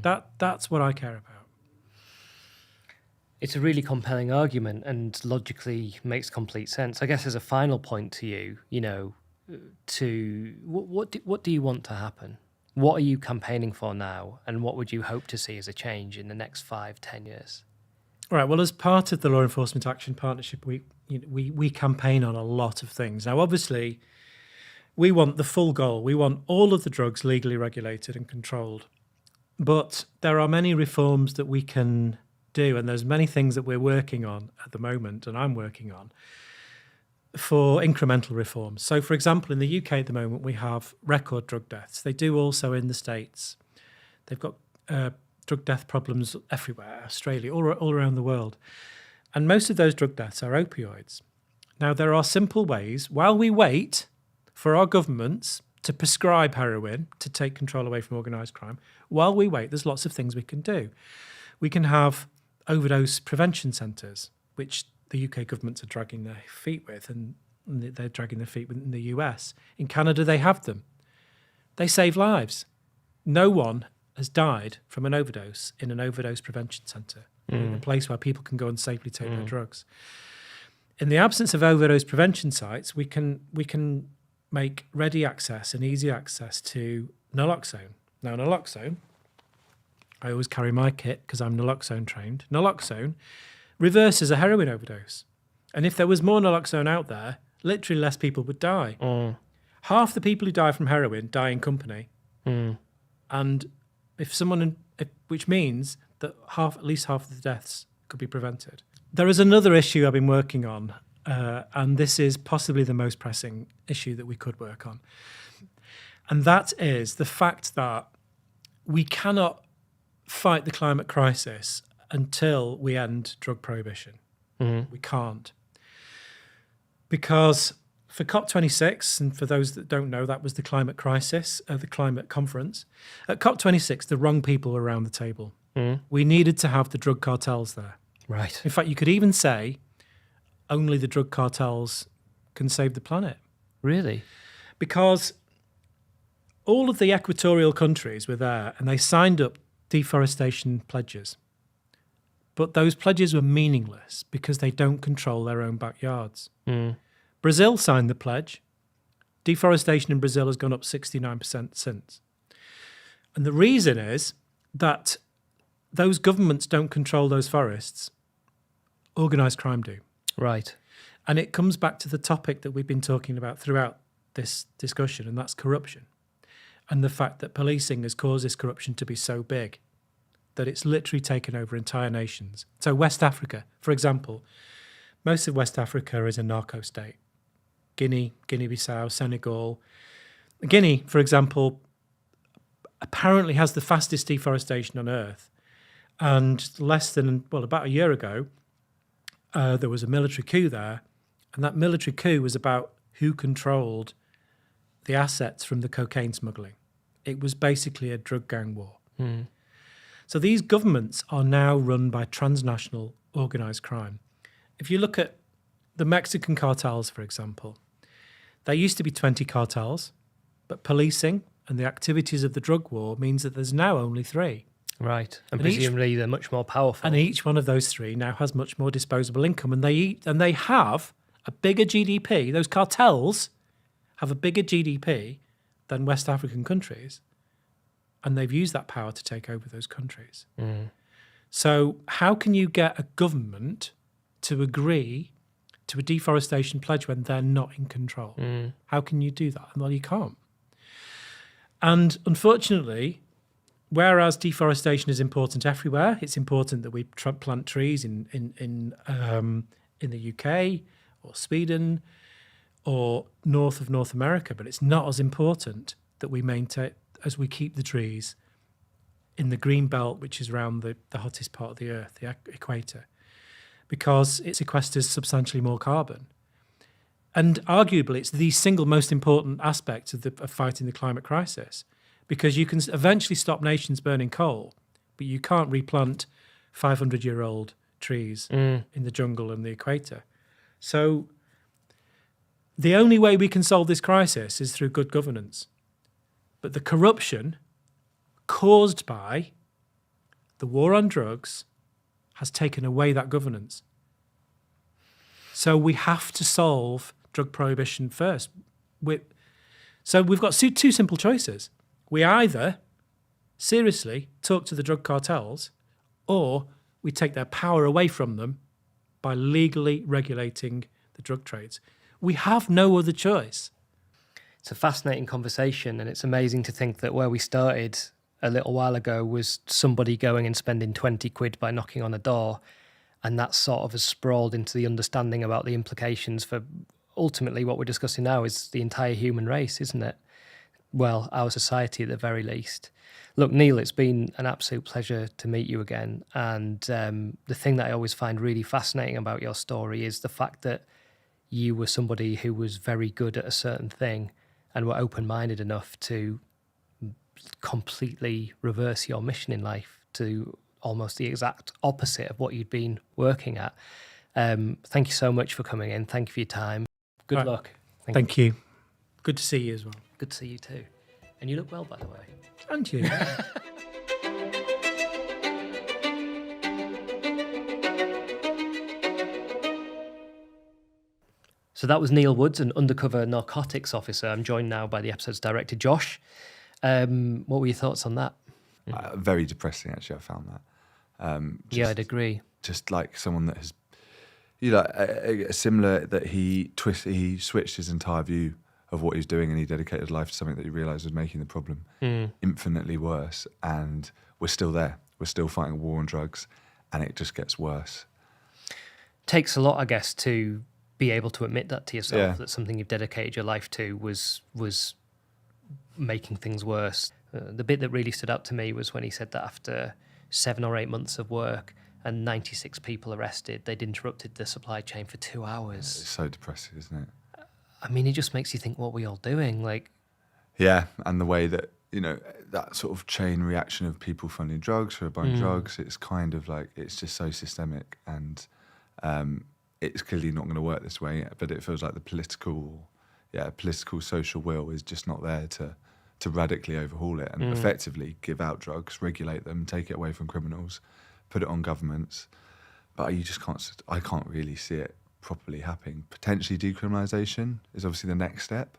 That's what I care about. It's a really compelling argument and logically makes complete sense. I guess as a final point to you, what do you want to happen? What are you campaigning for now, and what would you hope to see as a change in the next 5-10 years? All right. Well, as part of the Law Enforcement Action Partnership, we campaign on a lot of things. Now, obviously, we want the full goal. We want all of the drugs legally regulated and controlled. But there are many reforms that we can do, and there's many things that we're working on at the moment, and I'm working on, for incremental reforms. So, for example, in the UK at the moment, we have record drug deaths. They do also in the States. They've got drug death problems everywhere, Australia, all around the world. And most of those drug deaths are opioids. Now, there are simple ways, while we wait for our governments to prescribe heroin to take control away from organised crime, while we wait, there's lots of things we can do. We can have overdose prevention centres, which the UK governments are dragging their feet with, and they're dragging their feet with in the US. In Canada, they have them. They save lives. No one has died from an overdose in an overdose prevention centre, in a place where people can go and safely take their drugs. In the absence of overdose prevention sites, we can make ready access and easy access to naloxone. Now, naloxone, I always carry my kit because I'm naloxone trained. Naloxone reverses a heroin overdose. And if there was more naloxone out there, literally less people would die. Half the people who die from heroin die in company. And which means that at least half of the deaths could be prevented. There is another issue I've been working on, and this is possibly the most pressing issue that we could work on. And that is the fact that we cannot fight the climate crisis until we end drug prohibition. We can't. Because for COP26, and for those that don't know, that was the climate crisis, the climate conference. At COP26, the wrong people were around the table. We needed to have the drug cartels there. Right. In fact, you could even say only the drug cartels can save the planet. Really? Because all of the equatorial countries were there and they signed up deforestation pledges. but those pledges were meaningless because they don't control their own backyards. Mm. Brazil signed the pledge. Deforestation in Brazil has gone up 69% since. And the reason is that those governments don't control those forests. Organised crime do. Right. And it comes back to the topic that we've been talking about throughout this discussion, and that's corruption. And the fact that policing has caused this corruption to be so big that it's literally taken over entire nations. So West Africa, for example, most of West Africa is a narco state. Guinea, Guinea-Bissau, Senegal. Guinea, for example, apparently has the fastest deforestation on earth. And about a year ago, there was a military coup there. And that military coup was about who controlled the assets from the cocaine smuggling. It was basically a drug gang war. Mm. So these governments are now run by transnational organised crime. If you look at the Mexican cartels, for example, there used to be 20 cartels, but policing and the activities of the drug war means that there's now only 3. Right. And presumably they're much more powerful. And each one of those 3 now has much more disposable income, and they have a bigger GDP. Those cartels have a bigger GDP than West African countries, and they've used that power to take over those countries. Mm. So how can you get a government to agree to a deforestation pledge when they're not in control? Mm. How can you do that? Well, you can't. And unfortunately, whereas deforestation is important everywhere, it's important that we plant trees in the UK or Sweden or north of North America, but it's not as important that we maintain as we keep the trees in the green belt, which is around the hottest part of the earth, the equator, because it sequesters substantially more carbon. And arguably, it's the single most important aspect of fighting the climate crisis, because you can eventually stop nations burning coal, but you can't replant 500-year-old trees in the jungle and the equator. So the only way we can solve this crisis is through good governance. But the corruption caused by the war on drugs has taken away that governance. So we have to solve drug prohibition first. So we've got two simple choices. We either seriously talk to the drug cartels, or we take their power away from them by legally regulating the drug trades. We have no other choice. It's a fascinating conversation, and it's amazing to think that where we started a little while ago was somebody going and spending 20 quid by knocking on a door, and that sort of has sprawled into the understanding about the implications for ultimately what we're discussing now is the entire human race, isn't it? Well, our society at the very least. Look, Neil, it's been an absolute pleasure to meet you again, and the thing that I always find really fascinating about your story is the fact that you were somebody who was very good at a certain thing and were open-minded enough to completely reverse your mission in life to almost the exact opposite of what you'd been working at. Thank you so much for coming in. Thank you for your time. Good luck. Thank you. Good to see you as well. Good to see you too. And you look well, by the way. And you. So that was Neil Woods, an undercover narcotics officer. I'm joined now by the episode's director, Josh. What were your thoughts on that? Very depressing, actually, I found that. Yeah, I'd agree. Just like someone that has, a similar, that he switched his entire view of what he's doing, and he dedicated his life to something that he realised was making the problem infinitely worse. And we're still there. We're still fighting a war on drugs, and it just gets worse. Takes a lot, I guess, to be able to admit that to yourself, Yeah. that something you've dedicated your life to was making things worse. The bit that really stood out to me was when he said that after 7 or 8 months of work and 96 people arrested, they'd interrupted the supply chain for 2 hours. It's so depressing, isn't it? I mean, it just makes you think, what are we all doing? Like, Yeah, and the way that, that sort of chain reaction of people funding drugs, who are buying drugs, it's kind of like, it's just so systemic, and it's clearly not going to work this way, but it feels like the political social will is just not there to radically overhaul it and effectively give out drugs, regulate them, take it away from criminals, put it on governments. but you just can't. I can't really see it properly happening. Potentially decriminalisation is obviously the next step,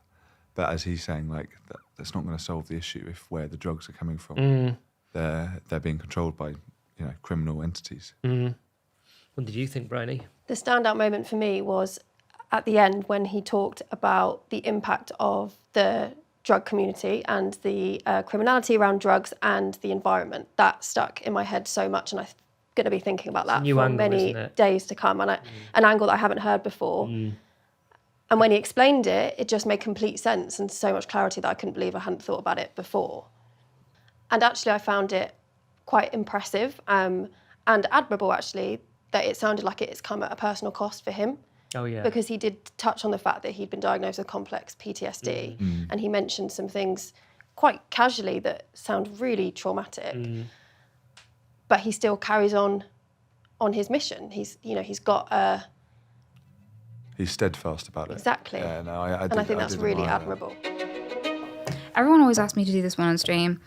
but as he's saying, like that's not going to solve the issue if where the drugs are coming from, they're being controlled by criminal entities. What did you think, Bryony? The standout moment for me was at the end when he talked about the impact of the drug community and the criminality around drugs and the environment. That stuck in my head so much, and I'm going to be thinking about that for many days to come, and an angle that I haven't heard before. And when he explained it, it just made complete sense and so much clarity that I couldn't believe I hadn't thought about it before. And actually I found it quite impressive and admirable, actually, that it sounded like it's come at a personal cost for him. Oh, yeah. Because he did touch on the fact that he'd been diagnosed with complex PTSD, and he mentioned some things quite casually that sound really traumatic. But he still carries on his mission. He's got a... He's steadfast about it. Exactly. Yeah, no, I think that's really admirable. Everyone always asks me to do this one on stream.